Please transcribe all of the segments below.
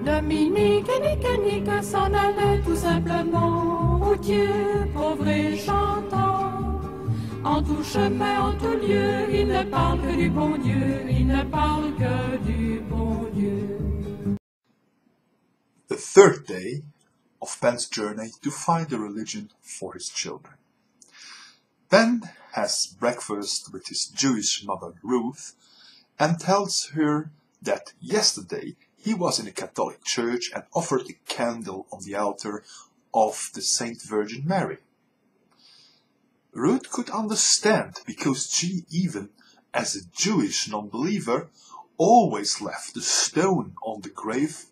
Dominique et Nique s'en allaient tout simplement au Dieu, pauvre et chantant. En tout chemin, en tout lieu, il ne parle que du bon Dieu, il ne parle que du bon Dieu. The third day of Ben's journey to find a religion for his children. Ben has breakfast with his Jewish mother Ruth and tells her that yesterday he was in a Catholic church and offered a candle on the altar of the Saint Virgin Mary. Ruth could understand because she, even as a Jewish non-believer, always left a stone on the grave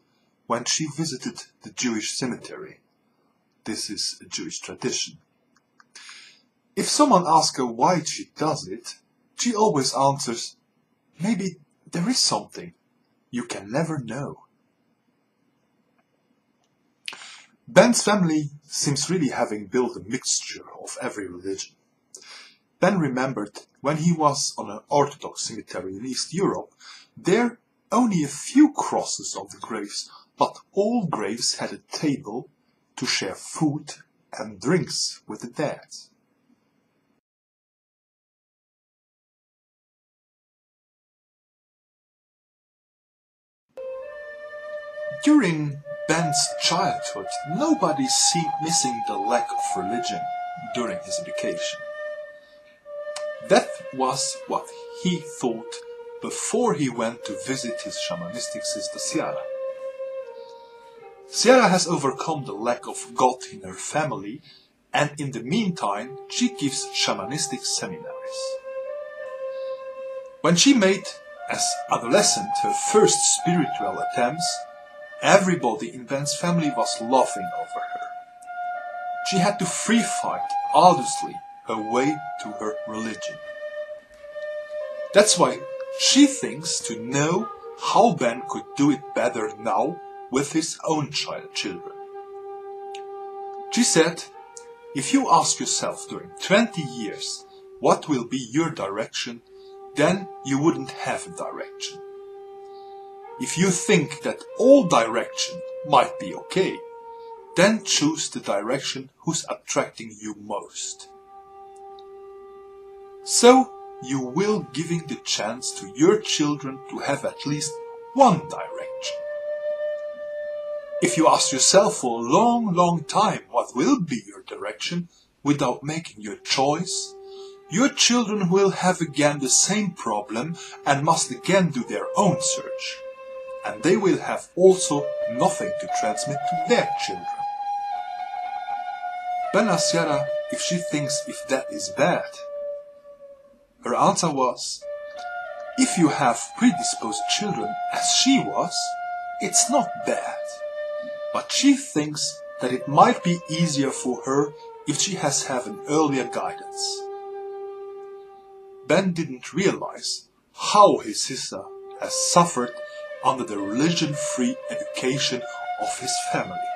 when she visited the Jewish cemetery. This is a Jewish tradition. If someone asks her why she does it, she always answers, "Maybe there is something. You can never know." Ben's family seems really having built a mixture of every religion. Ben remembered when he was on an Orthodox cemetery in East Europe, there only a few crosses on the graves, but all graves had a table to share food and drinks with the dead. During Ben's childhood, nobody seemed missing the lack of religion during his education. That was what he thought before he went to visit his shamanistic sister Ciara. Ciara has overcome the lack of God in her family, and in the meantime she gives shamanistic seminaries. When she made, as adolescent, her first spiritual attempts, everybody in Ben's family was laughing over her. She had to free fight arduously her way to her religion. That's why she thinks to know how Ben could do it better now with his own children. She said, "If you ask yourself during 20 years what will be your direction, then you wouldn't have a direction. If you think that all direction might be okay, then choose the direction who's attracting you most. So you will giving the chance to your children to have at least one direction. If you ask yourself for a long time what will be your direction without making your choice, your children will have again the same problem and must again do their own search. And they will have also nothing to transmit to their children." Ben asked Ciara if she thinks if that is bad. Her answer was, "If you have predisposed children as she was, it's not bad. But she thinks that it might be easier for her if she has had an earlier guidance." Ben didn't realize how his sister has suffered under the religion-free education of his family.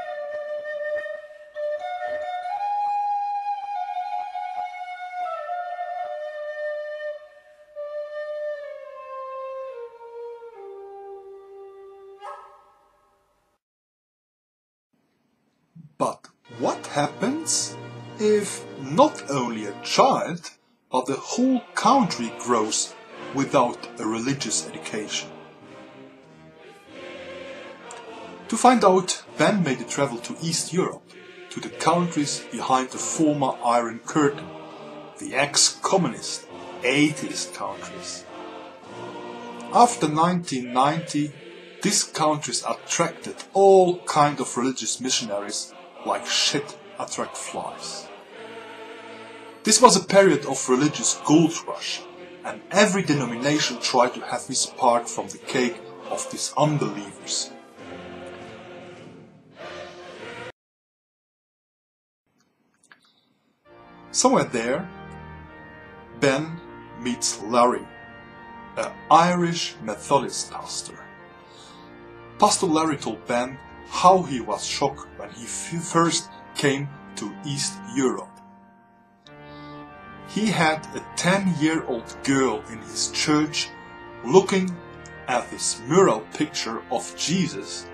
But what happens if not only a child, but the whole country grows without a religious education? To find out, Ben made a travel to East Europe, to the countries behind the former Iron Curtain, the ex-communist, atheist countries. After 1990, these countries attracted all kinds of religious missionaries like shit attract flies. This was a period of religious gold rush, and every denomination tried to have his part from the cake of these unbelievers. Somewhere there, Ben meets Larry, an Irish Methodist pastor. Pastor Larry told Ben how he was shocked when he first came to East Europe. He had a 10-year-old girl in his church looking at this mural picture of Jesus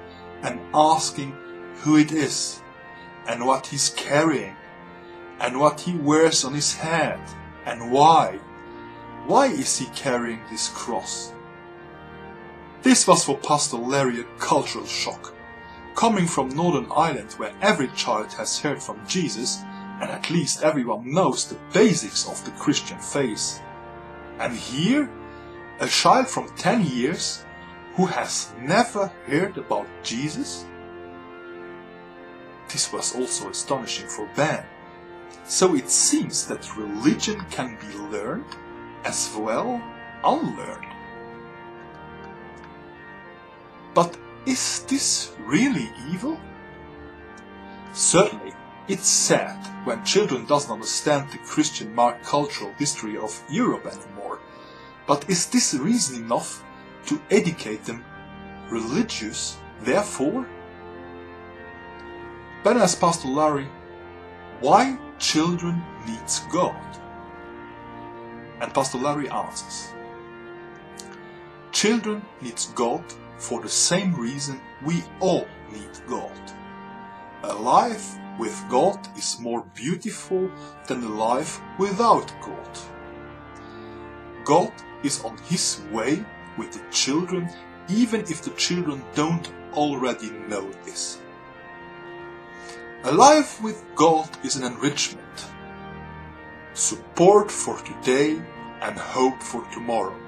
and asking who it is, and what he's carrying, and what he wears on his head, and why. Why is he carrying this cross? This was for Pastor Larry a cultural shock, coming from Northern Ireland where every child has heard from Jesus and at least everyone knows the basics of the Christian faith. And here, a child from 10 years who has never heard about Jesus? This was also astonishing for Ben. So it seems that religion can be learned as well unlearned. But is this really evil? Certainly, it's sad when children doesn't understand the Christian marked cultural history of Europe anymore. But is this reason enough to educate them religious, therefore? Ben asks Pastor Larry why children needs God. And Pastor Larry answers, children needs God for the same reason we all need God. A life with God is more beautiful than a life without God. God is on His way with the children, even if the children don't already know this. A life with God is an enrichment, support for today and hope for tomorrow.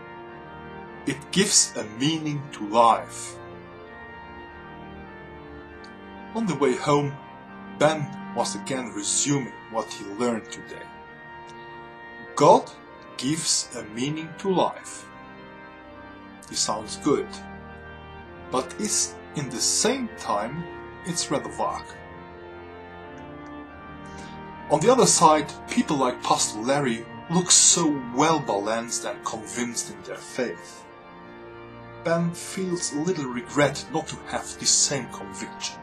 It gives a meaning to life. On the way home, Ben was again resuming what he learned today. God gives a meaning to life. It sounds good, but is in the same time it's rather vague. On the other side, people like Pastor Larry look so well balanced and convinced in their faith. Ben feels a little regret not to have the same conviction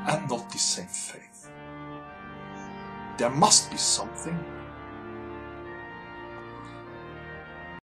and not the same faith. There must be something